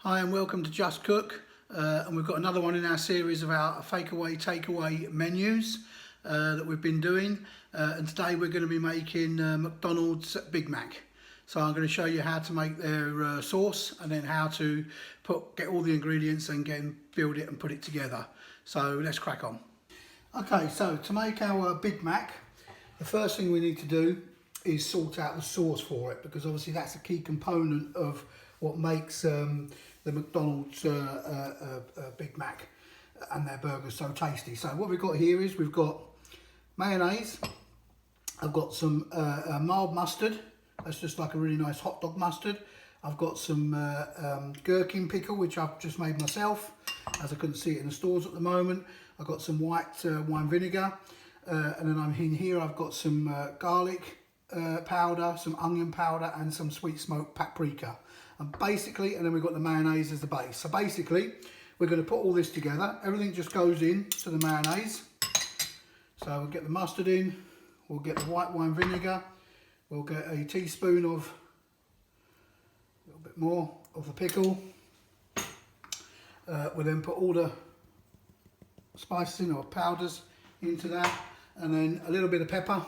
Hi and welcome to Just Cook, and we've got another one in our series of our takeaway menus that we've been doing, and today we're going to be making McDonald's Big Mac. So I'm going to show you how to make their sauce and then how to get all the ingredients and build it and put it together. So let's crack on. Okay, so to make our Big Mac, the first thing we need to do is sort out the sauce for it, because obviously that's a key component of what makes the McDonald's Big Mac and their burgers so tasty. So what we've got here is we've got mayonnaise. I've got some mild mustard. That's just like a really nice hot dog mustard. I've got some gherkin pickle, which I've just made myself, as I couldn't see it in the stores at the moment. I've got some white wine vinegar, and then I'm in here. I've got some garlic powder, some onion powder, and some sweet smoked paprika. And then we've got the mayonnaise as the base. So basically, we're going to put all this together. Everything just goes in to the mayonnaise. So we'll get the mustard in, we'll get the white wine vinegar, we'll get a teaspoon of, a little bit more of the pickle. We'll then put all the spices in, or powders, into that, and then a little bit of pepper,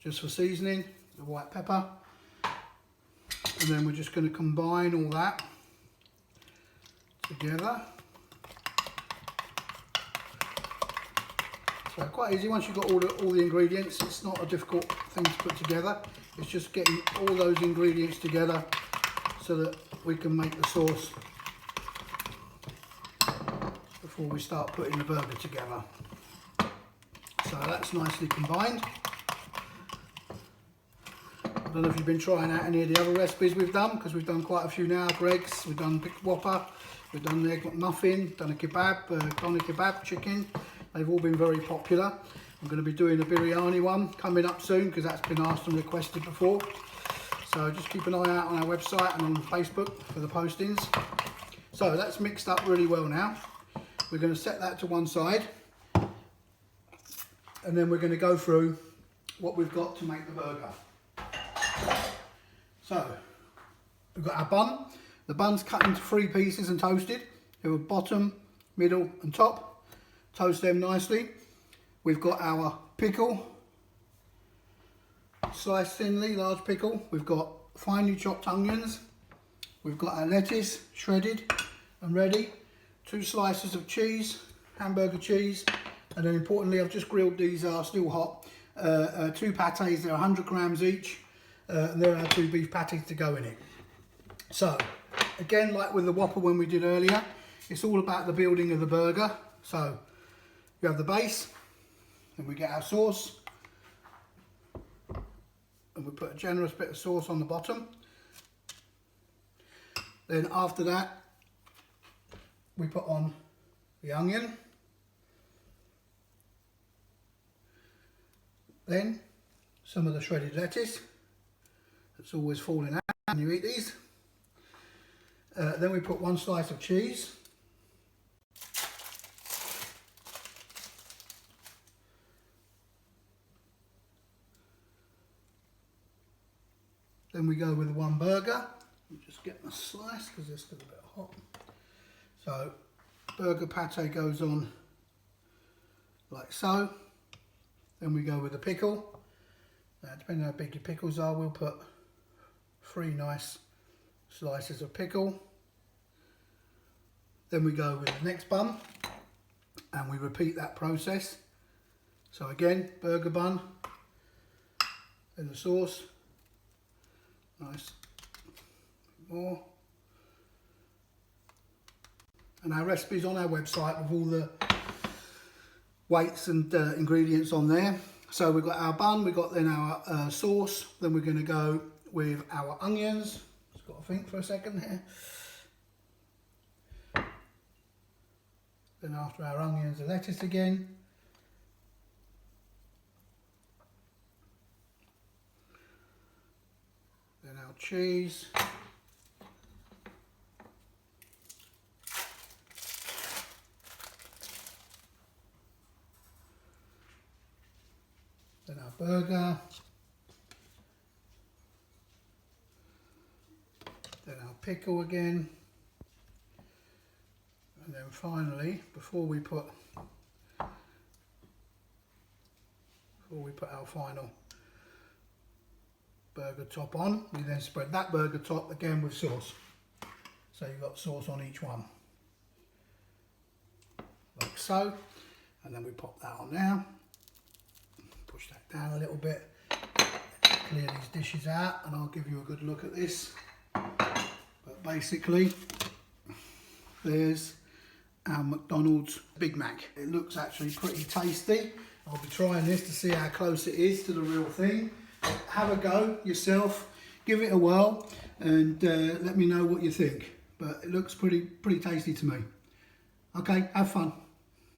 just for seasoning, the white pepper. And then we're just going to combine all that together. So quite easy. Once you've got all the ingredients, it's not a difficult thing to put together. It's just getting all those ingredients together so that we can make the sauce before we start putting the burger together. So that's nicely combined. I don't know if you've been trying out any of the other recipes we've done, because we've done quite a few now. Greg's, we've done Big Whopper, we've done the egg McMuffin, done a kebab, doner kebab chicken. They've all been very popular. I'm going to be doing a biryani one coming up soon, because that's been asked and requested before. So just keep an eye out on our website and on Facebook for the postings. So that's mixed up really well now. We're going to set that to one side, and then we're going to go through what we've got to make the burger. So we've got our bun. The bun's cut into 3 pieces and toasted. There were bottom, middle and top. Toast them nicely. We've got our pickle, sliced thinly, large pickle. We've got finely chopped onions. We've got our lettuce, shredded and ready. 2 slices of cheese, hamburger cheese. And then importantly, I've just grilled these, are still hot. 2 pates, they're 100 grams each. And there are 2 beef patties to go in it. So, again, like with the Whopper when we did earlier, it's all about the building of the burger. So, you have the base, and we get our sauce, and we put a generous bit of sauce on the bottom. Then after that, we put on the onion. Then, some of the shredded lettuce. It's always falling out when you eat these. Then we put 1 slice of cheese. Then we go with 1 burger. Let me just get my slice because it's still a bit hot. So burger pate goes on like so. Then we go with the pickle. Now, depending on how big your pickles are, we'll put 3 nice slices of pickle. Then we go with the next bun, and we repeat that process. So again, burger bun, then the sauce, nice, more. And our recipe's on our website with all the weights and ingredients on there. So we've got our bun, we've got then our sauce, then we're going to go with our onions. Just got to think for a second here. Then after our onions, the lettuce again. Then our cheese. Then our burger. Then our pickle again. And then finally, before we put our final burger top on, we then spread that burger top again with sauce. So you've got sauce on each one, like so. And then we pop that on now, push that down a little bit, clear these dishes out, and I'll give you a good look at this. But basically, there's our McDonald's Big Mac. It looks actually pretty tasty. I'll be trying this to see how close it is to the real thing. Have a go yourself, give it a whirl, and let me know what you think. But it looks pretty tasty to me. Okay, have fun.